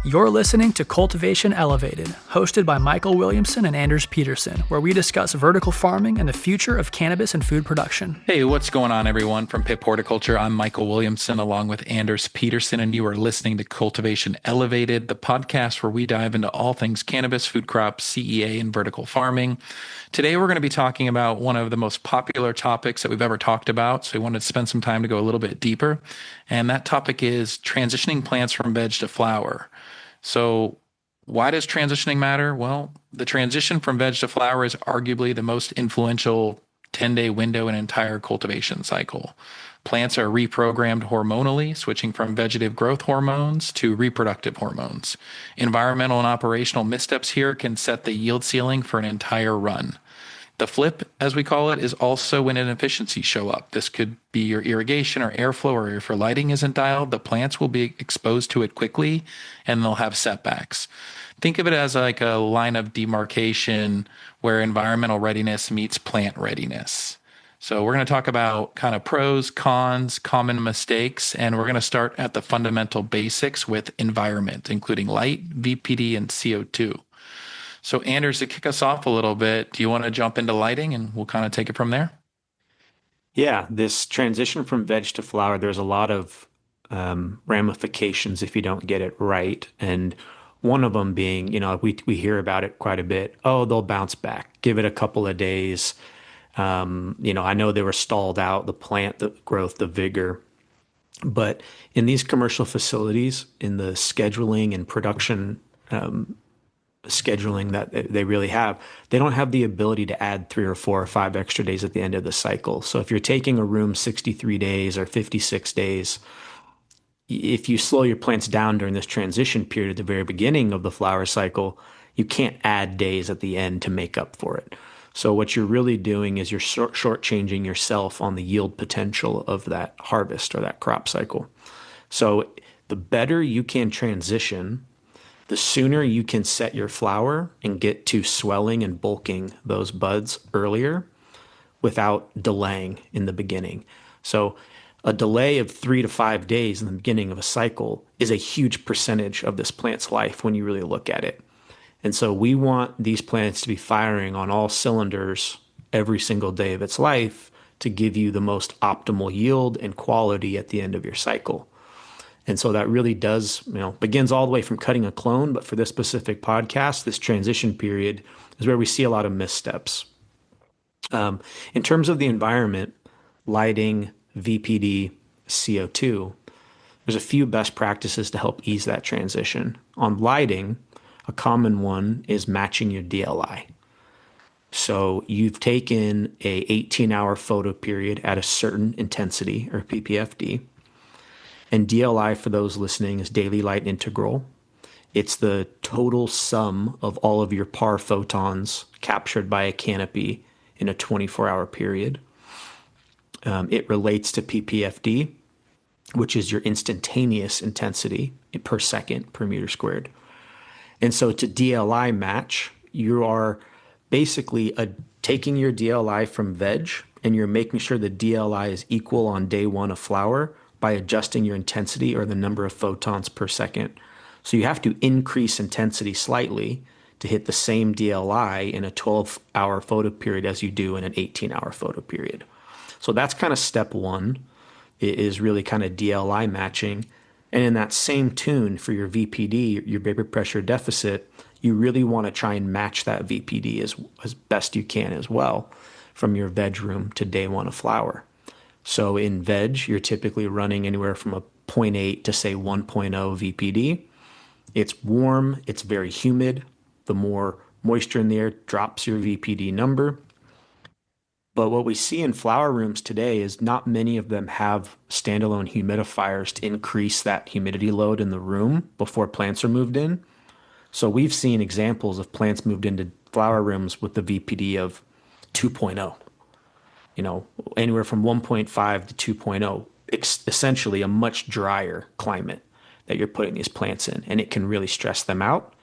You're listening to Cultivation Elevated, hosted by Michael Williamson and Anders Peterson, where we discuss vertical farming and the future of cannabis and food production. Hey, what's going on, everyone? From Pip Horticulture, I'm Michael Williamson, along with Anders Peterson, and you are listening to Cultivation Elevated, the podcast where we dive into all things cannabis, food crops, CEA, and vertical farming. Today, we're going to be talking about one of the most popular topics that we've ever talked about, so we wanted to spend some time to go a little bit deeper, and that topic is transitioning plants from veg to flower. So why does transitioning matter? Well, the transition from veg to flower is arguably the most influential 10-day window in an entire cultivation cycle. Plants are reprogrammed hormonally, switching from vegetative growth hormones to reproductive hormones. Environmental and operational missteps here can set the yield ceiling for an entire run. The flip, as we call it, is also when inefficiencies show up. This could be your irrigation or airflow, or if your lighting isn't dialed, the plants will be exposed to it quickly and they'll have setbacks. Think of it as like a line of demarcation where environmental readiness meets plant readiness. So we're going to talk about kind of pros, cons, common mistakes, and we're going to start at the fundamental basics with environment, including light, VPD, and CO2. So Anders, to kick us off a little bit, do you want to jump into lighting and we'll kind of take it from there? Yeah, this transition from veg to flower, there's a lot of ramifications if you don't get it right. And one of them being, we hear about it quite a bit. Oh, they'll bounce back. Give it a couple of days. I know they were stalled out, the plant, the growth, the vigor. But in these commercial facilities, in the scheduling and production scheduling that they really have, they don't have the ability to add 3 or 4 or 5 extra days at the end of the cycle. So if you're taking a room 63 days or 56 days, if you slow your plants down during this transition period at the very beginning of the flower cycle, you can't add days at the end to make up for it. So what you're really doing is you're shortchanging yourself on the yield potential of that harvest or that crop cycle. So the better you can transition, the sooner you can set your flower and get to swelling and bulking those buds earlier without delaying in the beginning. So a delay of 3 to 5 days in the beginning of a cycle is a huge percentage of this plant's life when you really look at it. And so we want these plants to be firing on all cylinders every single day of its life to give you the most optimal yield and quality at the end of your cycle. And so that really does, begins all the way from cutting a clone. But for this specific podcast, this transition period is where we see a lot of missteps. In terms of the environment, lighting, VPD, CO2, there's a few best practices to help ease that transition. On lighting, a common one is matching your DLI. So you've taken a 18-hour photo period at a certain intensity, or PPFD. And DLI, for those listening, is daily light integral. It's the total sum of all of your PAR photons captured by a canopy in a 24-hour period. It relates to PPFD, which is your instantaneous intensity per second per meter squared. And so to DLI match, you are basically taking your DLI from veg, and you're making sure the DLI is equal on day one of flower by adjusting your intensity or the number of photons per second. So you have to increase intensity slightly to hit the same DLI in a 12-hour photo period as you do in an 18-hour photo period. So that's kind of step one, is really kind of DLI matching. And in that same tune for your VPD, your vapor pressure deficit, you really want to try and match that VPD as best you can as well from your veg room to day one of flower. So in veg, you're typically running anywhere from a 0.8 to say 1.0 VPD. It's warm, it's very humid. The more moisture in the air drops your VPD number. But what we see in flower rooms today is not many of them have standalone humidifiers to increase that humidity load in the room before plants are moved in. So we've seen examples of plants moved into flower rooms with the VPD of 2.0. Anywhere from 1.5 to 2.0, essentially a much drier climate that you're putting these plants in. And it can really stress them out.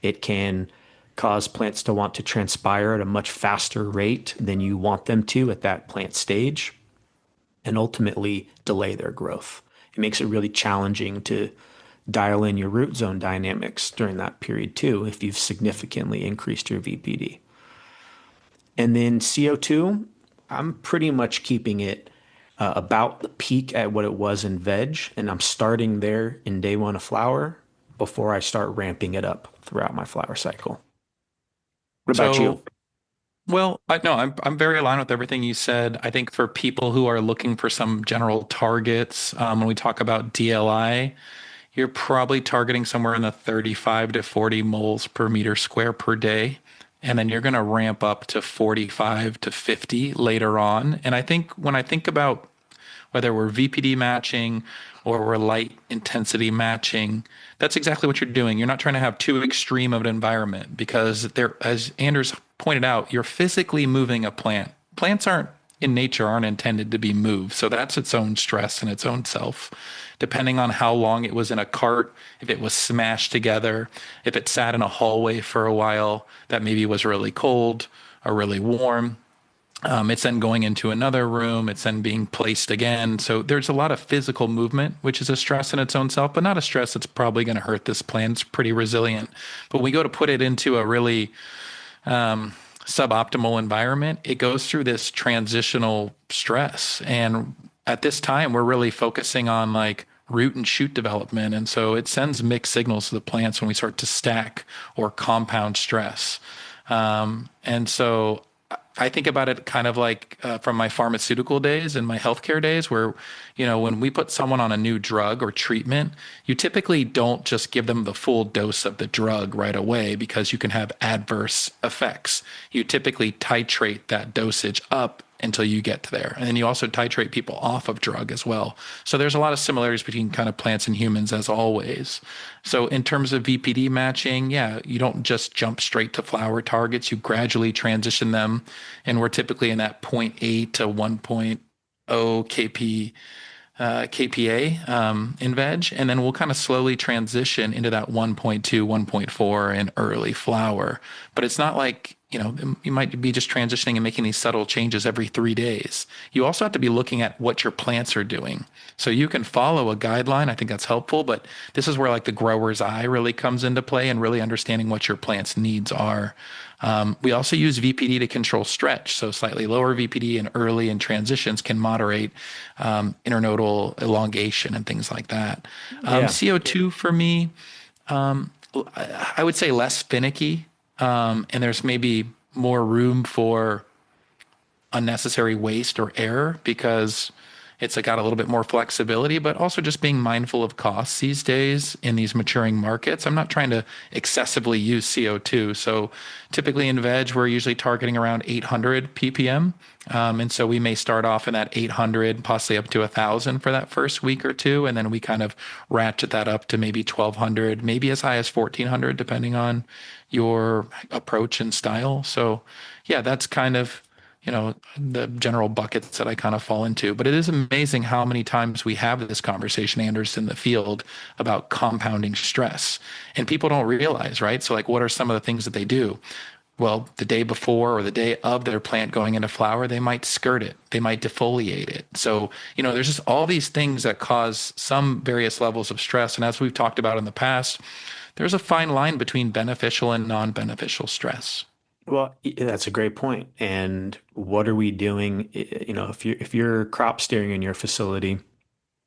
It can cause plants to want to transpire at a much faster rate than you want them to at that plant stage, and ultimately delay their growth. It makes it really challenging to dial in your root zone dynamics during that period too, if you've significantly increased your VPD. And then CO2, I'm pretty much keeping it about the peak at what it was in veg, and I'm starting there in day one of flower before I start ramping it up throughout my flower cycle. What about you? So, well, I no, I'm very aligned with everything you said. I think for people who are looking for some general targets, when we talk about DLI, you're probably targeting somewhere in the 35 to 40 moles per meter square per day. And then you're going to ramp up to 45 to 50 later on. And I think when I think about whether we're VPD matching or we're light intensity matching, that's exactly what you're doing. You're not trying to have too extreme of an environment because there, as Anders pointed out, you're physically moving a plant. Plants aren't in nature aren't intended to be moved. So that's its own stress in its own self. Depending on how long it was in a cart, if it was smashed together, if it sat in a hallway for a while that maybe was really cold or really warm, it's then going into another room. It's then being placed again. So there's a lot of physical movement, which is a stress in its own self, but not a stress that's probably going to hurt this plant. It's pretty resilient. But when we go to put it into a really suboptimal environment, it goes through this transitional stress. And at this time, we're really focusing on like root and shoot development. And so it sends mixed signals to the plants when we start to stack or compound stress. And so I think about it kind of like from my pharmaceutical days and my healthcare days, where, when we put someone on a new drug or treatment, you typically don't just give them the full dose of the drug right away because you can have adverse effects. You typically titrate that dosage up until you get to there. And then you also titrate people off of drug as well. So there's a lot of similarities between kind of plants and humans as always. So in terms of VPD matching, yeah, you don't just jump straight to flower targets. You gradually transition them. And we're typically in that zero point 0.8 to 1.0 KPA in veg, and then we'll kind of slowly transition into that 1.2, 1.4 in early flower. But it's not like, you might be just transitioning and making these subtle changes every 3 days. You also have to be looking at what your plants are doing. So you can follow a guideline. I think that's helpful, but this is where like the grower's eye really comes into play and really understanding what your plant's needs are. We also use VPD to control stretch. So slightly lower VPD in early and transitions can moderate internodal elongation and things like that. Yeah. CO2 for me, I would say less finicky. And there's maybe more room for unnecessary waste or error because it's got a little bit more flexibility, but also just being mindful of costs these days in these maturing markets. I'm not trying to excessively use CO2. So typically in veg, we're usually targeting around 800 ppm. And so we may start off in that 800, possibly up to 1,000 for that first week or two. And then we kind of ratchet that up to maybe 1,200, maybe as high as 1,400, depending on your approach and style. So yeah, that's kind of the general buckets that I kind of fall into. But it is amazing how many times we have this conversation, Anders, in the field about compounding stress. And people don't realize, right? So like, what are some of the things that they do? Well, the day before or the day of their plant going into flower, they might skirt it. They might defoliate it. So, there's just all these things that cause some various levels of stress. And as we've talked about in the past, there's a fine line between beneficial and non-beneficial stress. Well, that's a great point. And what are we doing? If you're crop steering in your facility,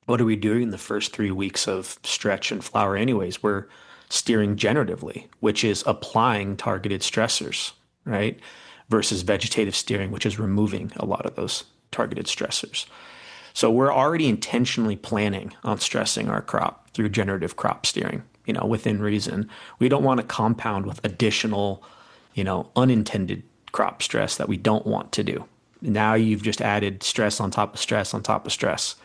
what are we doing in the first 3 weeks of stretch and flower anyways? We're steering generatively, which is applying targeted stressors, right? Versus vegetative steering, which is removing a lot of those targeted stressors. So we're already intentionally planning on stressing our crop through generative crop steering, within reason. We don't want to compound with additional, unintended crop stress that we don't want to do. Now you've just added stress on top of stress on top of stress.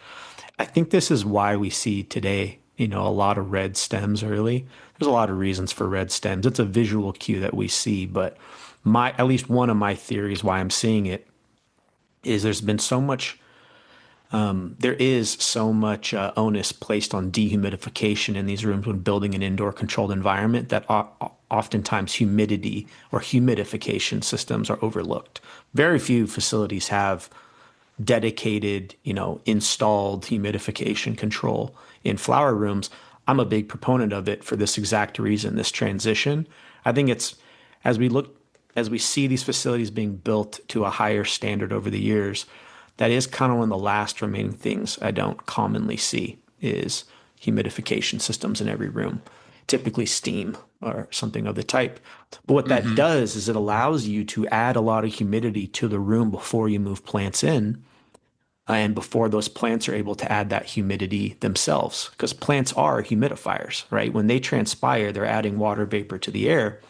I think this is why we see today, a lot of red stems early. There's a lot of reasons for red stems. It's a visual cue that we see, but at least one of my theories why I'm seeing it is there is so much onus placed on dehumidification in these rooms when building an indoor controlled environment that oftentimes humidity or humidification systems are overlooked. Very few facilities have dedicated, installed humidification control in flower rooms. I'm a big proponent of it for this exact reason, this transition. I think it's as we look, as we see these facilities being built to a higher standard over the years, that is kind of one of the last remaining things I don't commonly see is humidification systems in every room, typically steam or something of the type. But what that Hmm. does is it allows you to add a lot of humidity to the room before you move plants in and before those plants are able to add that humidity themselves, because plants are humidifiers, right? When they transpire, they're adding water vapor to the air.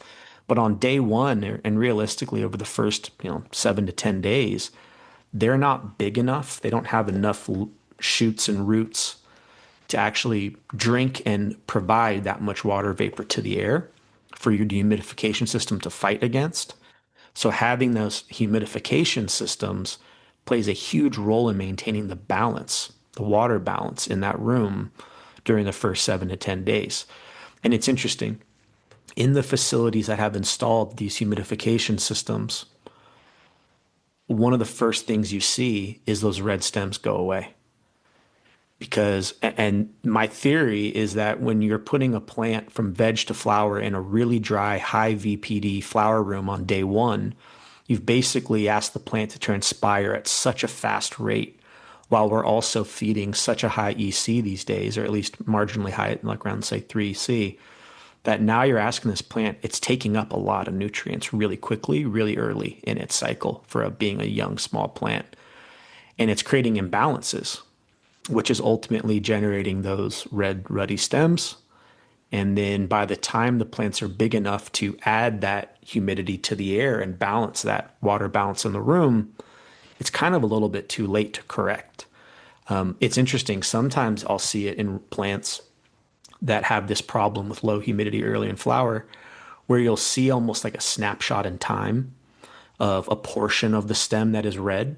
But on day one, and realistically over the first, 7 to 10 days, they're not big enough. They don't have enough shoots and roots to actually drink and provide that much water vapor to the air for your dehumidification system to fight against. So having those humidification systems plays a huge role in maintaining the balance, the water balance in that room during the first 7 to 10 days. And it's interesting, in the facilities that have installed these humidification systems, one of the first things you see is those red stems go away. Because, and my theory is that when you're putting a plant from veg to flower in a really dry, high VPD flower room on day one, you've basically asked the plant to transpire at such a fast rate while we're also feeding such a high EC these days, or at least marginally high, like around, say, 3 EC, that now you're asking this plant, it's taking up a lot of nutrients really quickly, really early in its cycle for being a young, small plant. And it's creating imbalances, which is ultimately generating those red, ruddy stems. And then by the time the plants are big enough to add that humidity to the air and balance that water balance in the room, it's kind of a little bit too late to correct. It's interesting. Sometimes I'll see it in plants that have this problem with low humidity early in flower, where you'll see almost like a snapshot in time of a portion of the stem that is red,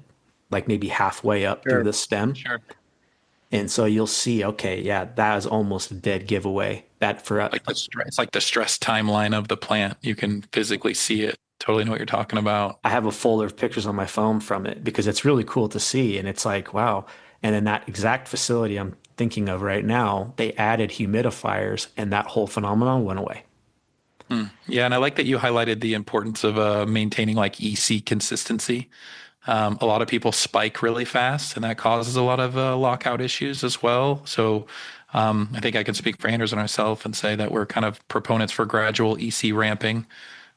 like maybe halfway up through Sure. the stem. Sure. And so you'll see, okay, yeah, that is almost a dead giveaway. That for Like the stress, it's like the stress timeline of the plant. You can physically see it. Totally know what you're talking about. I have a folder of pictures on my phone from it because it's really cool to see. And it's like, wow. And in that exact facility I'm thinking of right now, they added humidifiers and that whole phenomenon went away. Hmm. Yeah, and I like that you highlighted the importance of maintaining like EC consistency. A lot of people spike really fast, and that causes a lot of lockout issues as well. So I think I can speak for Anders and myself and say that we're kind of proponents for gradual EC ramping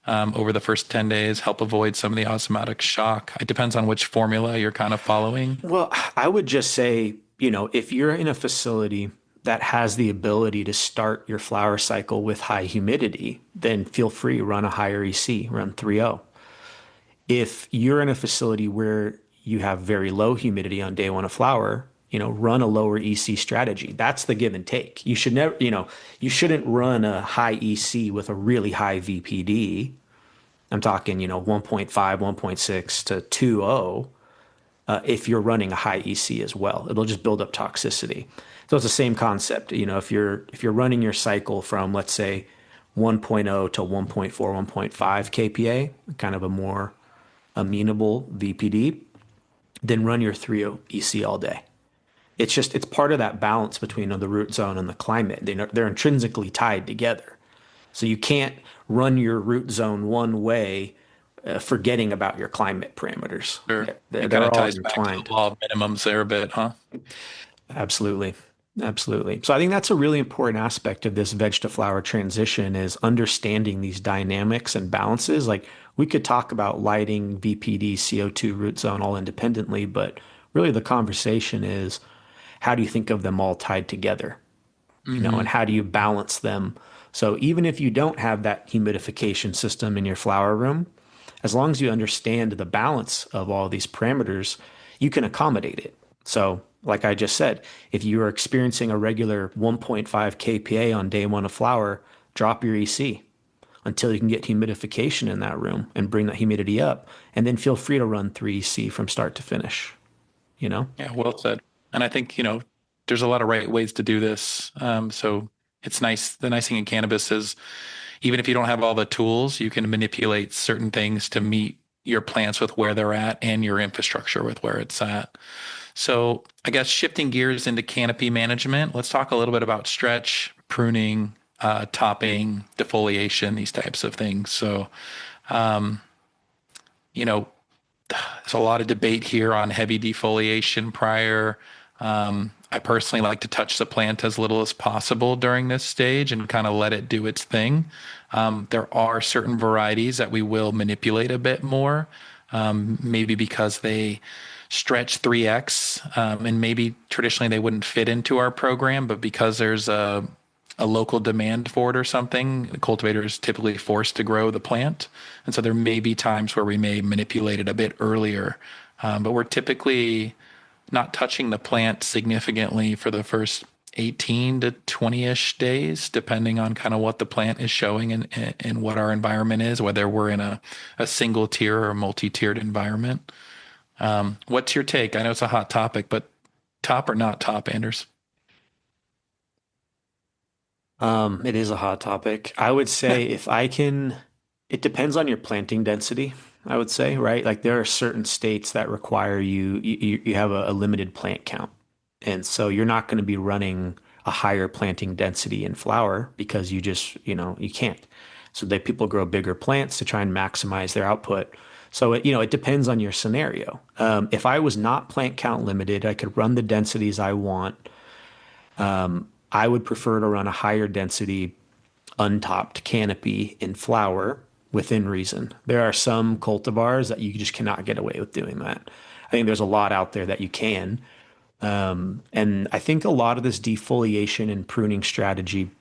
over the first 10 days, help avoid some of the osmotic shock. It depends on which formula you're kind of following. Well, I would just say, if you're in a facility that has the ability to start your flower cycle with high humidity, then feel free, run a higher EC, run 3.0. If you're in a facility where you have very low humidity on day one of flower, run a lower EC strategy. That's the give and take. You should never, you shouldn't run a high EC with a really high VPD. I'm talking, 1.5, 1.6 to 2.0 if you're running a high EC as well. It'll just build up toxicity. So it's the same concept. If you're running your cycle from, let's say, 1.0 to 1.4, 1.5 kPa, kind of a more amenable VPD, then run your 3.0 EC all day. It's part of that balance between the root zone and the climate. They're intrinsically tied together. So you can't run your root zone one way, forgetting about your climate parameters. Sure. They're, It kind they're of all ties back to intertwined. the law of minimums there a bit, huh? Absolutely. Absolutely. So I think that's a really important aspect of this veg to flower transition is understanding these dynamics and balances. Like we could talk about lighting, VPD, CO2, root zone all independently, but really the conversation is how do you think of them all tied together? And Hmm. how do you balance them? So even if you don't have that humidification system in your flower room, as long as you understand the balance of all these parameters, you can accommodate it. So, like I just said, if you are experiencing a regular 1.5 kPa on day one of flower, drop your EC until you can get humidification in that room and bring that humidity up. And then feel free to run 3 EC from start to finish, you know? Yeah, well said. And I think, there's a lot of right ways to do this. So it's nice. The nice thing in cannabis is even if you don't have all the tools, you can manipulate certain things to meet your plants with where they're at and your infrastructure with where it's at. So I guess shifting gears into canopy management, let's talk a little bit about stretch. pruning, topping, defoliation, these types of things. So, you know, there's a lot of debate here on heavy defoliation prior. I personally like to touch the plant as little as possible during this stage and kind of let it do its thing. There are certain varieties that we will manipulate a bit more, maybe because they stretch 3x, and maybe traditionally they wouldn't fit into our program, but because there's a local demand for it or something, the cultivator is typically forced to grow the plant. And so there may be times where we may manipulate it a bit earlier. But we're typically not touching the plant significantly for the first 18 to 20-ish days, depending on kind of what the plant is showing and what our environment is, whether we're in a single tier or a multi-tiered environment. What's your take? I know it's a hot topic, but top or not top, Anders? It is a hot topic. I would say if I can, it depends on your planting density, I would say, right? Like there are certain states that require you have a limited plant count. And so you're not going to be running a higher planting density in flower because you just, you can't. So they people grow bigger plants to try and maximize their output. So it depends on your scenario. If I was not plant count limited, I could run the densities I want. I would prefer to run a higher density untopped canopy in flower within reason. There are some cultivars that you just cannot get away with doing that. I think there's a lot out there that you can. And I think a lot of this defoliation and pruning strategy,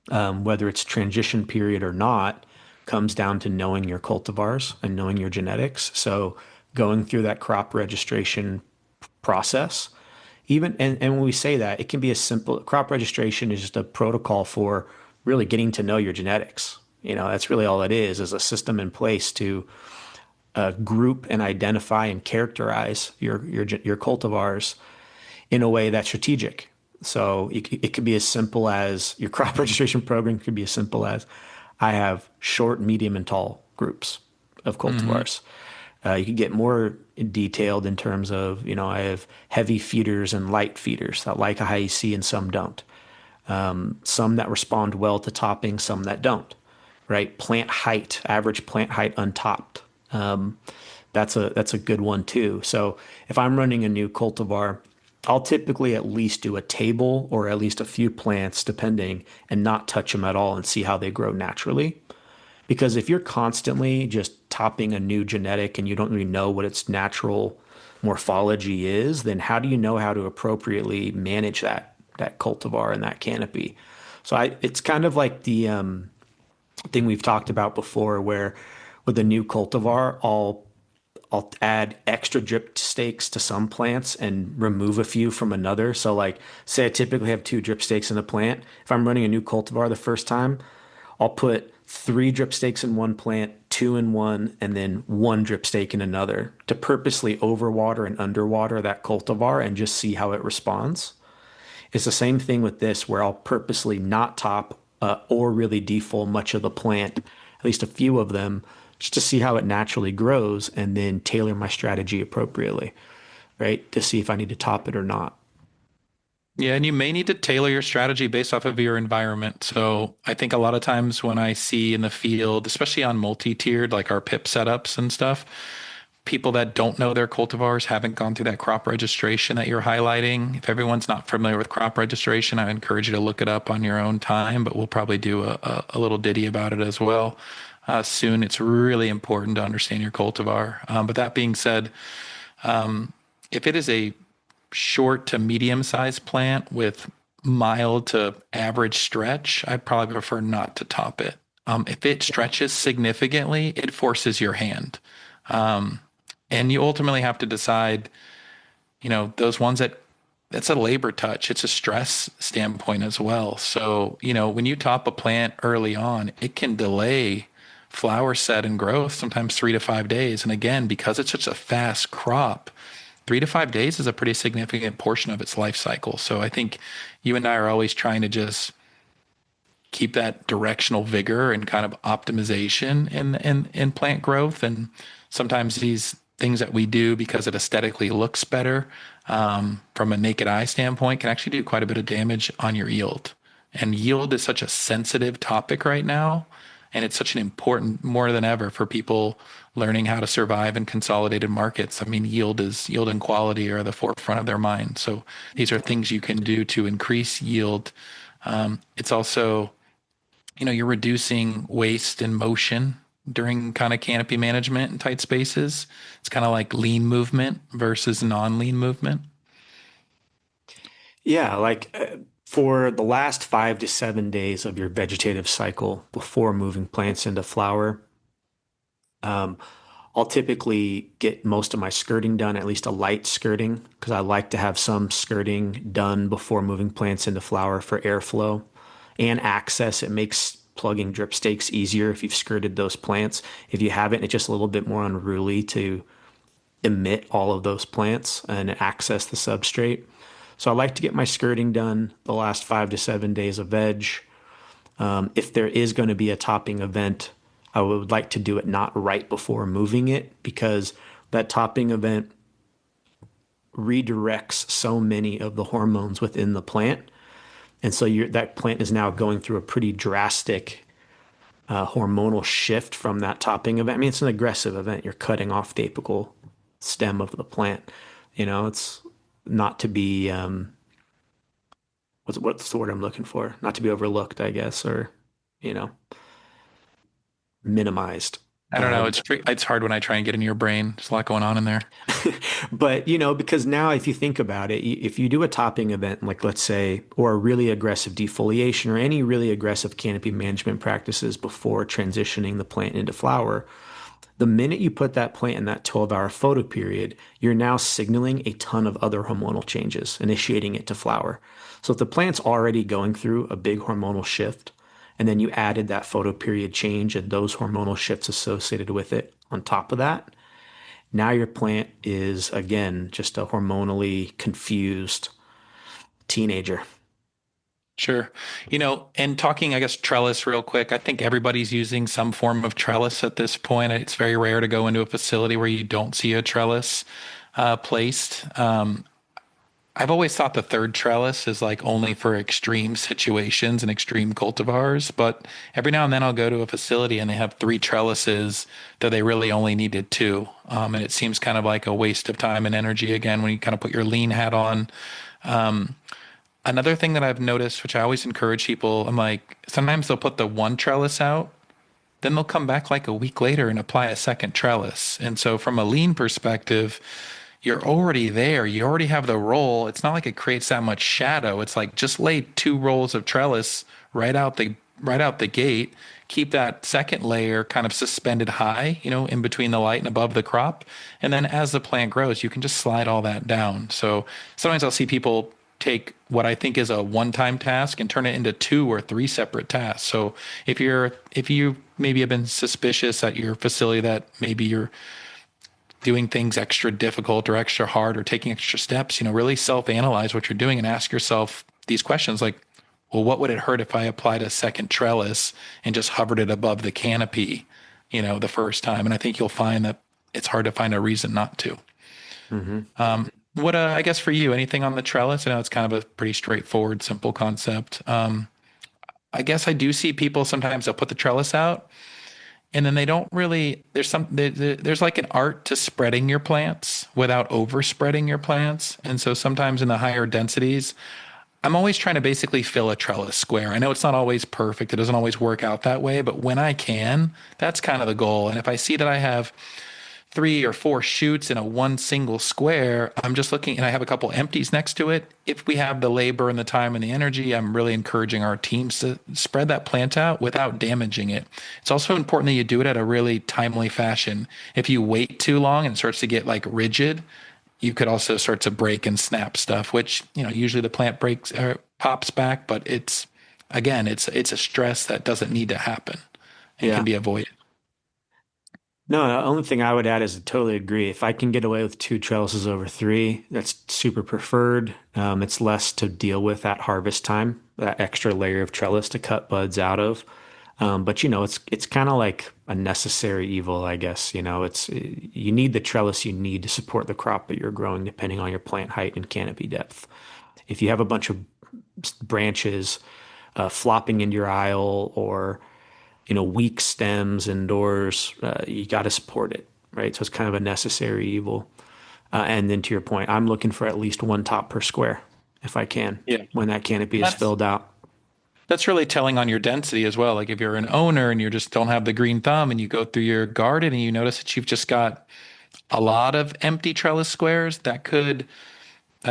whether it's transition period or not, comes down to knowing your cultivars and knowing your genetics. So going through that crop registration process, and when we say that, it can be a simple crop registration is just a protocol for really getting to know your genetics. That's really all it is a system in place to group and identify and characterize your cultivars in a way that's strategic. So it could be as simple as your crop registration program could be as simple as I have short, medium, and tall groups of cultivars. You could get more detailed in terms of, I have heavy feeders and light feeders that like a high EC and some don't. Some that respond well to topping, some that don't, right? Plant height, average plant height untopped. That's a good one too. So if I'm running a new cultivar, I'll typically at least do a table or at least a few plants depending and not touch them at all and see how they grow naturally. Because if you're constantly just topping a new genetic and you don't really know what its natural morphology is, then how do you know how to appropriately manage that cultivar and that canopy? So it's kind of like the thing we've talked about before, where with a new cultivar, I'll add extra drip stakes to some plants and remove a few from another. So like, say I typically have 2 drip stakes in a plant. If I'm running a new cultivar the first time, I'll put 3 drip stakes in one plant, 2 in one, and then 1 drip stake in another to purposely overwater and underwater that cultivar and just see how it responds. It's the same thing with this, where I'll purposely not top or really defol much of the plant, at least a few of them, just to see how it naturally grows and then tailor my strategy appropriately, right? To see if I need to top it or not. Yeah, and you may need to tailor your strategy based off of your environment. So I think a lot of times when I see in the field, especially on multi-tiered, like our PIP setups and stuff, people that don't know their cultivars haven't gone through that crop registration that you're highlighting. If everyone's not familiar with crop registration, I encourage you to look it up on your own time, but we'll probably do a little ditty about it as well soon. It's really important to understand your cultivar. But that being said, if it is a short to medium sized plant with mild to average stretch, I'd probably prefer not to top it. If it stretches significantly, it forces your hand. And you ultimately have to decide, those ones that's a labor touch. It's a stress standpoint as well. So, when you top a plant early on, it can delay flower set and growth, sometimes 3 to 5 days. And again, because it's such a fast crop, 3 to 5 days is a pretty significant portion of its life cycle. So I think you and I are always trying to just keep that directional vigor and kind of optimization in plant growth. And sometimes these things that we do because it aesthetically looks better from a naked eye standpoint can actually do quite a bit of damage on your yield. And yield is such a sensitive topic right now. And it's such an important, more than ever, for people learning how to survive in consolidated markets. I mean, yield and quality are the forefront of their mind. So these are things you can do to increase yield. It's also, you're reducing waste and motion during kind of canopy management in tight spaces. It's kind of like lean movement versus non-lean movement. Yeah, like for the last 5 to 7 days of your vegetative cycle before moving plants into flower, um, I'll typically get most of my skirting done, at least a light skirting, because I like to have some skirting done before moving plants into flower for airflow and access. It makes plugging drip stakes easier if you've skirted those plants. If you haven't, it's just a little bit more unruly to emit all of those plants and access the substrate. So I like to get my skirting done the last 5 to 7 days of veg. If there is going to be a topping event, I would like to do it not right before moving it because that topping event redirects so many of the hormones within the plant. And so that plant is now going through a pretty drastic hormonal shift from that topping event. I mean, it's an aggressive event. You're cutting off the apical stem of the plant. It's not to be what's the word I'm looking for? Not to be overlooked, I guess, or you know, minimized. I don't know. It's hard when I try and get in your brain. There's a lot going on in there. But because now if you think about it, if you do a topping event, like let's say, or a really aggressive defoliation or any really aggressive canopy management practices before transitioning the plant into flower, the minute you put that plant in that 12-hour photo period, you're now signaling a ton of other hormonal changes, initiating it to flower. So if the plant's already going through a big hormonal shift, and then you added that photo period change and those hormonal shifts associated with it on top of that, now your plant is again just a hormonally confused teenager. Sure. And talking, I guess, trellis real quick, I think everybody's using some form of trellis at this point. It's very rare to go into a facility where you don't see a trellis placed. I've always thought the third trellis is like only for extreme situations and extreme cultivars, but every now and then I'll go to a facility and they have three trellises that they really only needed two. And it seems kind of like a waste of time and energy again when you kind of put your lean hat on. Another thing that I've noticed, which I always encourage people, I'm like, sometimes they'll put the one trellis out, then they'll come back like a week later and apply a second trellis. And so from a lean perspective, you're already there. You already have the roll. It's not like it creates that much shadow. It's like just lay two rolls of trellis right out the gate. Keep that second layer kind of suspended high, in between the light and above the crop. And then as the plant grows, you can just slide all that down. So sometimes I'll see people take what I think is a one-time task and turn it into two or three separate tasks. So if you maybe have been suspicious at your facility that maybe you're doing things extra difficult or extra hard or taking extra steps, really self-analyze what you're doing and ask yourself these questions like, well, what would it hurt if I applied a second trellis and just hovered it above the canopy, the first time? And I think you'll find that it's hard to find a reason not to. Mm-hmm. What I guess for you, anything on the trellis? I know it's kind of a pretty straightforward, simple concept. I guess I do see people sometimes they'll put the trellis out and then they don't really, there's like an art to spreading your plants without overspreading your plants. And so sometimes in the higher densities, I'm always trying to basically fill a trellis square. I know it's not always perfect. It doesn't always work out that way, but when I can, that's kind of the goal. And if I see that I have 3 or 4 shoots in a one single square, I'm just looking and I have a couple empties next to it. If we have the labor and the time and the energy, I'm really encouraging our teams to spread that plant out without damaging it. It's also important that you do it at a really timely fashion. If you wait too long and it starts to get like rigid, you could also start to break and snap stuff, which, usually the plant breaks or pops back, but it's a stress that doesn't need to happen and Yeah. can be avoided. No, the only thing I would add is I totally agree. If I can get away with two trellises over three, that's super preferred. It's less to deal with at harvest time, that extra layer of trellis to cut buds out of. But it's kind of like a necessary evil, I guess. It's you need the trellis you need to support the crop that you're growing, depending on your plant height and canopy depth. If you have a bunch of branches flopping into your aisle or weak stems indoors, you got to support it, right? So it's kind of a necessary evil. And then to your point, I'm looking for at least one top per square if I can Yeah. when that canopy is That's filled out. that's really telling on your density as well. Like if you're an owner and you just don't have the green thumb and you go through your garden and you notice that you've just got a lot of empty trellis squares, that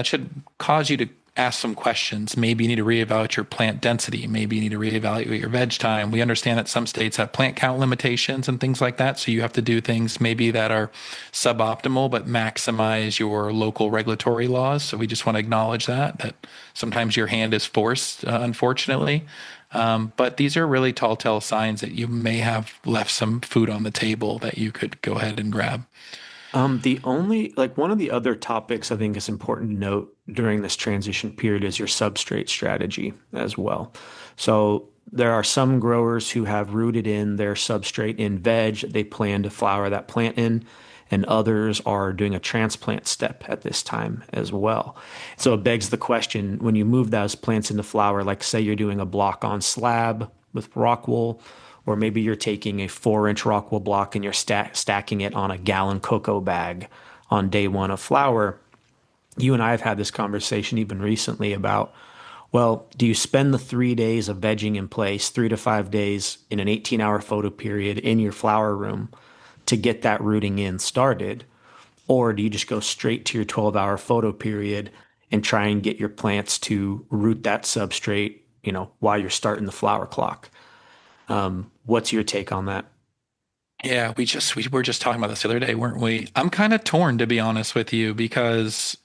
should cause you to ask some questions. Maybe you need to reevaluate your plant density. Maybe you need to reevaluate your veg time. We understand that some states have plant count limitations and things like that. So you have to do things maybe that are suboptimal, but maximize your local regulatory laws. So we just want to acknowledge that sometimes your hand is forced, unfortunately. But these are really telltale signs that you may have left some food on the table that you could go ahead and grab. The only, like, one of the other topics I think is important to note during this transition period is your substrate strategy as well. So there are some growers who have rooted in their substrate in veg they plan to flower that plant in, and others are doing a transplant step at this time as well. So it begs the question, when you move those plants into flower, like say you're doing a block on slab with rock wool, or maybe you're taking a 4-inch rock wool block and you're stacking it on a gallon cocoa bag on day one of flower. You and I have had this conversation even recently about, well, do you spend the 3 days of vegging in place, 3 to 5 days in an 18-hour photo period in your flower room to get that rooting in started? Or do you just go straight to your 12-hour photo period and try and get your plants to root that substrate, while you're starting the flower clock? What's your take on that? Yeah, we were just talking about this the other day, weren't we? I'm kind of torn to be honest with you because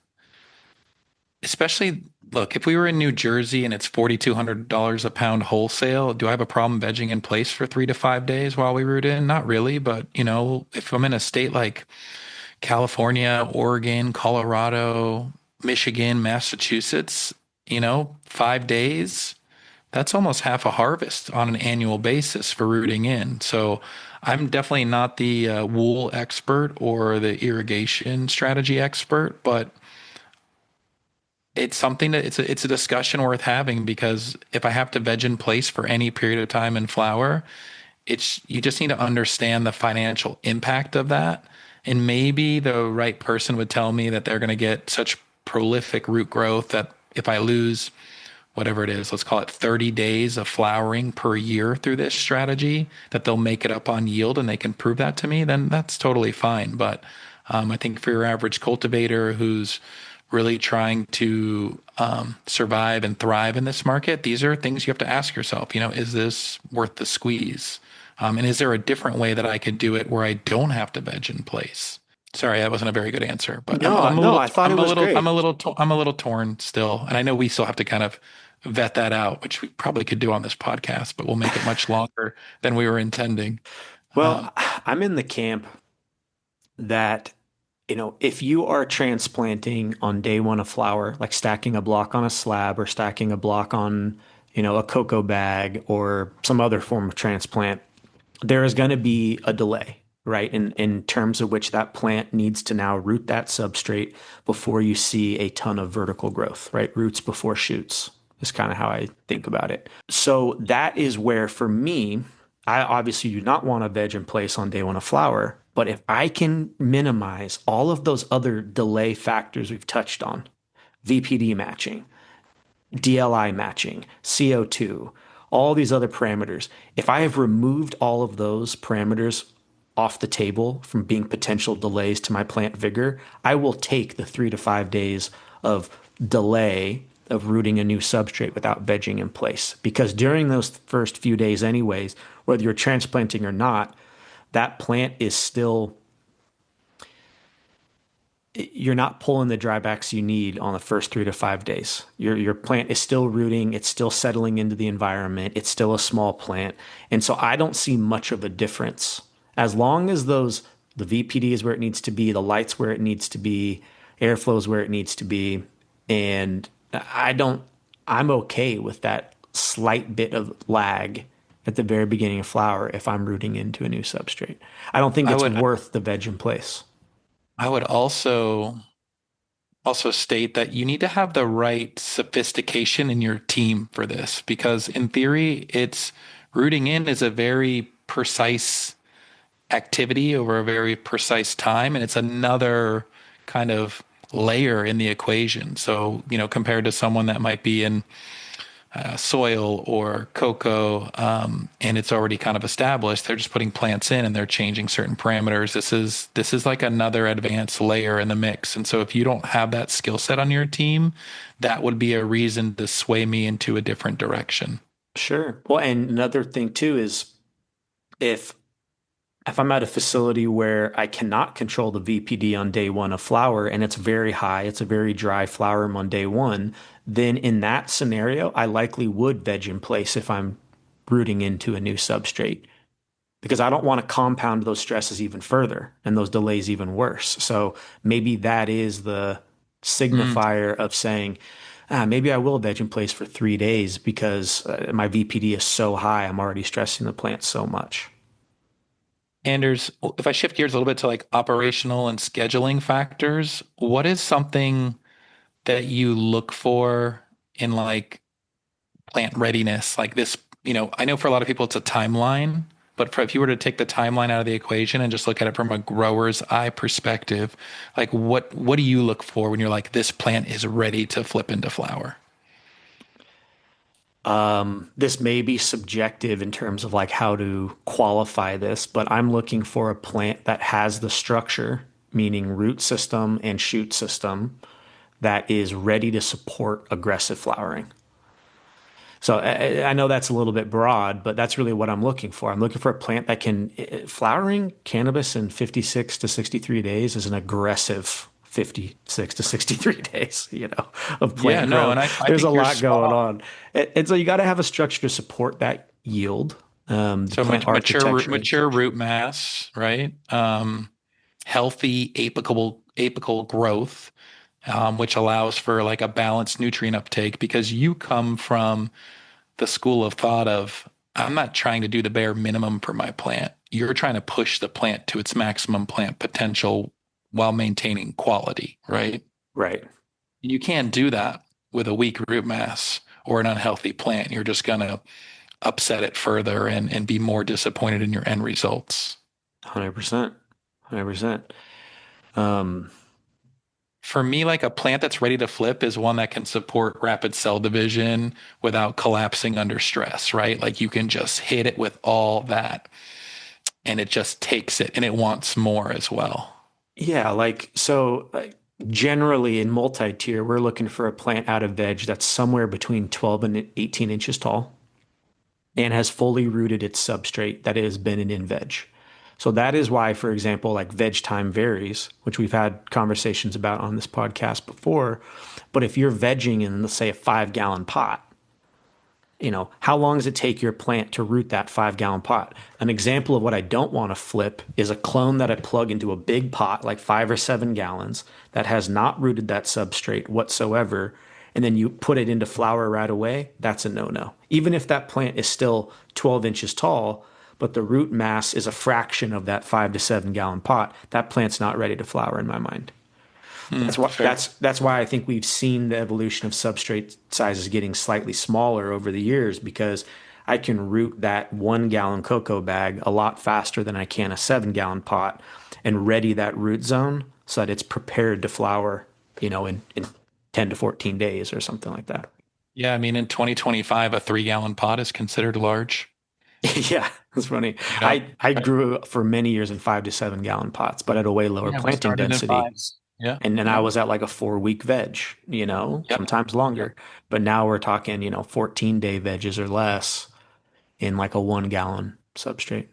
especially look, if we were in New Jersey and it's $4,200 a pound wholesale, do I have a problem vegging in place for 3 to 5 days while we root in? Not really, but if I'm in a state like California, Oregon, Colorado, Michigan, Massachusetts, 5 days, that's almost half a harvest on an annual basis for rooting in. So I'm definitely not the wool expert or the irrigation strategy expert, but it's something that it's a discussion worth having because if I have to veg in place for any period of time in flower, it's you just need to understand the financial impact of that. And maybe the right person would tell me that they're going to get such prolific root growth that if I lose whatever it is, let's call it 30 days of flowering per year through this strategy, that they'll make it up on yield and they can prove that to me, then that's totally fine. But I think for your average cultivator who's really trying to survive and thrive in this market, these are things you have to ask yourself, is this worth the squeeze? And is there a different way that I could do it where I don't have to veg in place? Sorry, that wasn't a very good answer, but No, no, I thought it was great. I'm a little torn still. And I know we still have to kind of vet that out, which we probably could do on this podcast, but we'll make it much longer than we were intending. Well, Um, I'm in the camp that, if you are transplanting on day one of flower, like stacking a block on a slab or stacking a block on, a cocoa bag or some other form of transplant, there is going to be a delay, right? In terms of which that plant needs to now root that substrate before you see a ton of vertical growth, right? Roots before shoots is kind of how I think about it. So that is where, for me, I obviously do not want to veg in place on day one of flower, but if I can minimize all of those other delay factors we've touched on, VPD matching, DLI matching, CO2, all these other parameters. If I have removed all of those parameters off the table from being potential delays to my plant vigor, I will take the 3 to 5 days of delay of rooting a new substrate without vegging in place. Because during those first few days, anyways, whether you're transplanting or not, that plant is still, you're not pulling the drybacks you need on the first 3 to 5 days. Your plant is still rooting, it's still settling into the environment, it's still a small plant. And so I don't see much of a difference. As long as the VPD is where it needs to be, the light's where it needs to be, airflow is where it needs to be, and I'm okay with that slight bit of lag at the very beginning of flower if I'm rooting into a new substrate. I don't think I it's would worth the veg in place. I would also also state that you need to have the right sophistication in your team for this because in theory, it's rooting in is a very precise activity over a very precise time. And it's another kind of layer in the equation. So, compared to someone that might be in soil or cocoa, and it's already kind of established. They're just putting plants in and they're changing certain parameters. This is like another advanced layer in the mix. And so if you don't have that skill set on your team, that would be a reason to sway me into a different direction. Sure. Well, and another thing too is if if I'm at a facility where I cannot control the VPD on day one of flower and it's very high, it's a very dry flower room on day one, then in that scenario, I likely would veg in place if I'm rooting into a new substrate because I don't want to compound those stresses even further and those delays even worse. So maybe that is the Mm. signifier of saying, maybe I will veg in place for 3 days because my VPD is so high, I'm already stressing the plant so much. Anders, if I shift gears a little bit to like operational and scheduling factors, what is something that you look for in like plant readiness? Like this, I know for a lot of people it's a timeline, but if you were to take the timeline out of the equation and just look at it from a grower's eye perspective, like what do you look for when you're like, this plant is ready to flip into flower? This may be subjective in terms of like how to qualify this, but I'm looking for a plant that has the structure, meaning root system and shoot system, that is ready to support aggressive flowering. So I know that's a little bit broad, but that's really what I'm looking for. I'm looking for a plant that can flowering cannabis in 56 to 63 days is an aggressive 56 to 63 days, of Yeah, plant no, growth. and I There's a think you're lot spot going on. on. And so you got to have a structure to support that yield, the So plant architecture and mature such. root mass, right? Healthy apical growth, which allows for like a balanced nutrient uptake because you come from the school of thought of I'm not trying to do the bare minimum for my plant. You're trying to push the plant to its maximum plant potential while maintaining quality, right? Right. You can't do that with a weak root mass or an unhealthy plant. You're just going to upset it further and be more disappointed in your end results. 100%. 100%. Um, For me, like a plant that's ready to flip is one that can support rapid cell division without collapsing under stress, right? Like you can just hit it with all that and it just takes it and it wants more as well. yeah, generally in multi-tier, we're looking for a plant out of veg that's somewhere between 12 and 18 inches tall and has fully rooted its substrate that it has been in veg. So that is why, for example, like veg time varies, which we've had conversations about on this podcast before. But if you're vegging in, let's say, a 5 gallon pot, how long does it take your plant to root that 5 gallon pot? An example of what I don't want to flip is a clone that I plug into a big pot, like 5 or 7 gallons, that has not rooted that substrate whatsoever. And then you put it into flower right away. That's a no-no. Even if that plant is still 12 inches tall, but the root mass is a fraction of that 5 to 7 gallon pot, that plant's not ready to flower in my mind. That's why Fair. that's why I think we've seen the evolution of substrate sizes getting slightly smaller over the years because I can root that 1 gallon cocoa bag a lot faster than I can a 7 gallon pot and ready that root zone so that it's prepared to flower, in 10 to 14 days or something like that. Yeah, I mean, in 2025, a 3 gallon pot is considered large, Yeah, that's funny. you know? I grew for many years in 5 to 7 gallon pots, but at a way lower Yeah, we planting started in density. fives. Yeah, And then I yeah, was at like a 4 week veg, yep, sometimes yep. longer. But now we're talking, 14-day veggies or less in like a 1 gallon substrate.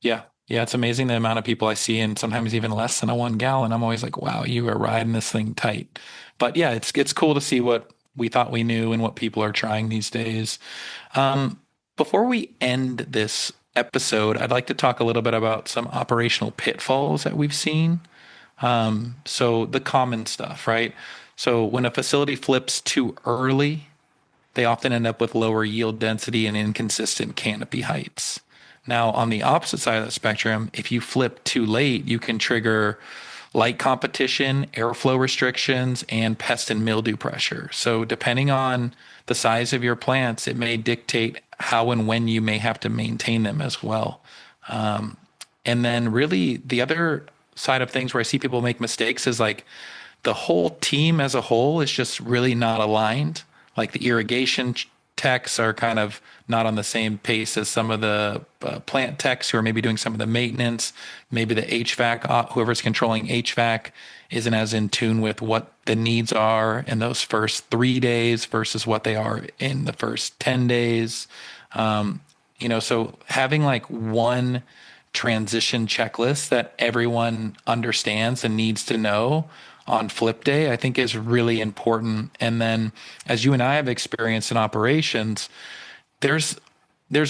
Yeah. Yeah, it's amazing the amount of people I see and sometimes even less than a 1 gallon. I'm always like, wow, you are riding this thing tight. But yeah, it's cool to see what we thought we knew and what people are trying these days. Um, Before we end this episode, I'd like to talk a little bit about some operational pitfalls that we've seen. So the common stuff, right? So when a facility flips too early, they often end up with lower yield density and inconsistent canopy heights. Now, on the opposite side of the spectrum, if you flip too late, you can trigger light competition, airflow restrictions, and pest and mildew pressure. So depending on the size of your plants, it may dictate how and when you may have to maintain them as well. And then really the other side of things where I see people make mistakes is like the whole team as a whole is just really not aligned. Like the irrigation techs are kind of not on the same pace as some of the plant techs who are maybe doing some of the maintenance. Maybe the HVAC, whoever's controlling HVAC isn't as in tune with what the needs are in those first 3 days versus what they are in the first 10 days. So having like one transition checklist that everyone understands and needs to know on flip day, I think is really important. And then as you and I have experienced in operations, there's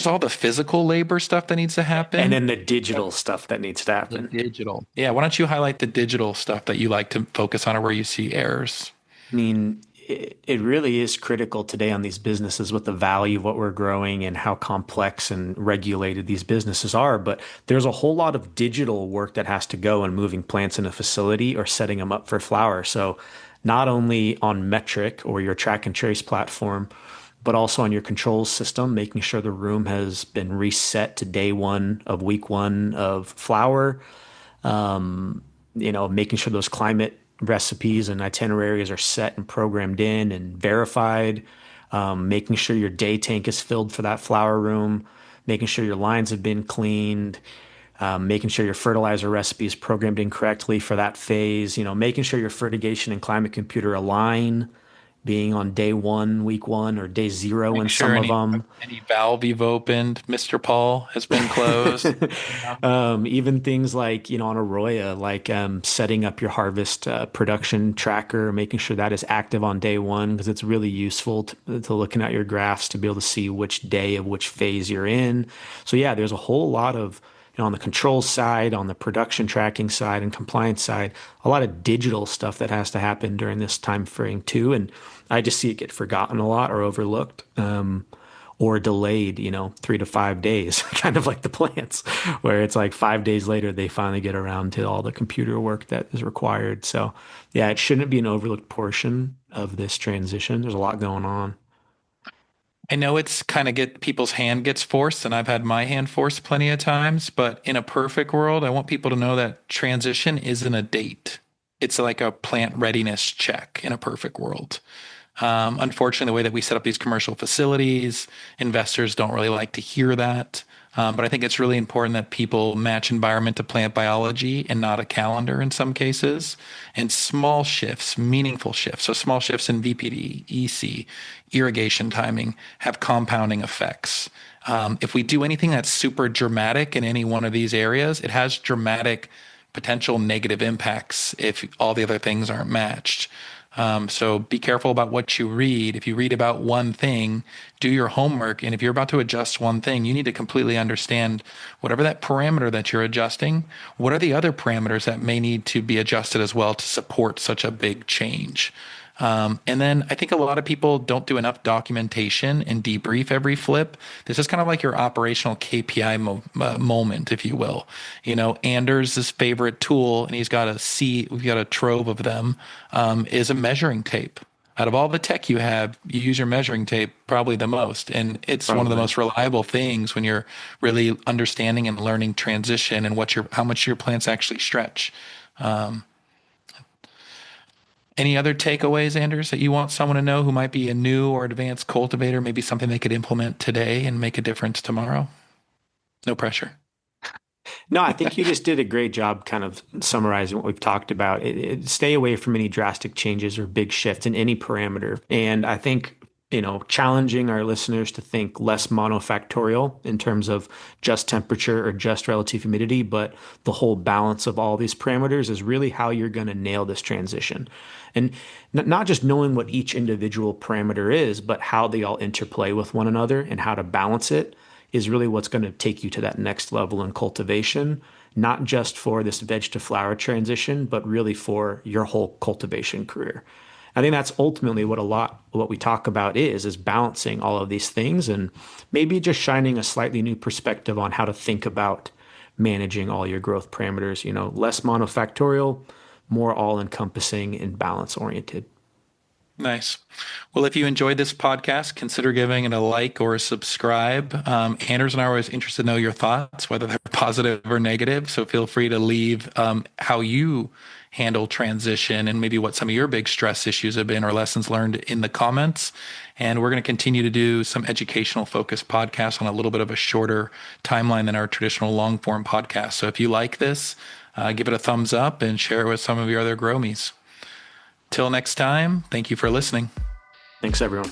all the physical labor stuff that needs to And happen. then the digital stuff that needs to The happen. digital. Yeah, why don't you highlight the digital stuff that you like to focus on or where you see errors? I mean, it really is critical today on these businesses with the value of what we're growing and how complex and regulated these businesses are. But there's a whole lot of digital work that has to go in moving plants in a facility or setting them up for flower. So not only on metric or your track and trace platform, but also on your controls system, making sure the room has been reset to day one of week one of flower, making sure those climate recipes and itineraries are set and programmed in and verified, making sure your day tank is filled for that flower room, making sure your lines have been cleaned, making sure your fertilizer recipe is programmed in correctly for that phase, making sure your fertigation and climate computer align, being on day one, week one, or day zero Make in sure some of them. any valve you've opened, Mr. Paul, has been closed. Yeah. Even things like, on Arroyo, like setting up your harvest production tracker, making sure that is active on day one, because it's really useful to looking at your graphs to be able to see which day of which phase you're in. So yeah, there's a whole lot of, on the control side, on the production tracking side and compliance side, a lot of digital stuff that has to happen during this time frame too. And I just see it get forgotten a lot or overlooked. Or delayed, 3 to 5 days, kind of like the plants, where it's like 5 days later, they finally get around to all the computer work that is required. So, yeah, it shouldn't be an overlooked portion of this transition. There's a lot going on. I know it's kind of get people's hand gets forced, and I've had my hand forced plenty of times, but in a perfect world, I want people to know that transition isn't a date. It's like a plant readiness check in a perfect world. Unfortunately, the way that we set up these commercial facilities, investors don't really like to hear that. But I think it's really important that people match environment to plant biology and not a calendar in some cases. And small shifts, meaningful shifts. So small shifts in VPD, EC, irrigation timing have compounding effects. If we do anything that's super dramatic in any one of these areas, it has dramatic potential negative impacts if all the other things aren't matched. So be careful about what you read. If you read about one thing, do your homework. And if you're about to adjust one thing, you need to completely understand whatever that parameter that you're adjusting, what are the other parameters that may need to be adjusted as well to support such a big change. And then I think a lot of people don't do enough documentation and debrief every flip. This is kind of like your operational KPI moment, if you will. Anders' favorite tool, and we've got a trove of them, is a measuring tape. Out of all the tech you have, you use your measuring tape probably the most. And it's one of the Probably. most reliable things when you're really understanding and learning transition and how much your plants actually stretch. Any other takeaways, Anders, that you want someone to know who might be a new or advanced cultivator, maybe something they could implement today and make a difference tomorrow? No pressure. No, I think you just did a great job kind of summarizing what we've talked about. Stay away from any drastic changes or big shifts in any parameter. And I think, challenging our listeners to think less monofactorial in terms of just temperature or just relative humidity, but the whole balance of all these parameters is really how you're going to nail this transition. And not just knowing what each individual parameter is, but how they all interplay with one another and how to balance it is really what's going to take you to that next level in cultivation, not just for this veg to flower transition, but really for your whole cultivation career. I think that's ultimately what we talk about is balancing all of these things and maybe just shining a slightly new perspective on how to think about managing all your growth parameters, less monofactorial, more all-encompassing and balance-oriented. Nice. Well, if you enjoyed this podcast, consider giving it a like or a subscribe. Anders and I are always interested to know your thoughts, whether they're positive or negative. So feel free to leave how you handle transition and maybe what some of your big stress issues have been or lessons learned in the comments. And we're going to continue to do some educational focused podcasts on a little bit of a shorter timeline than our traditional long form podcast. So if you like this, give it a thumbs up and share it with some of your other gromies. Till next time, thank you for listening. Thanks, everyone.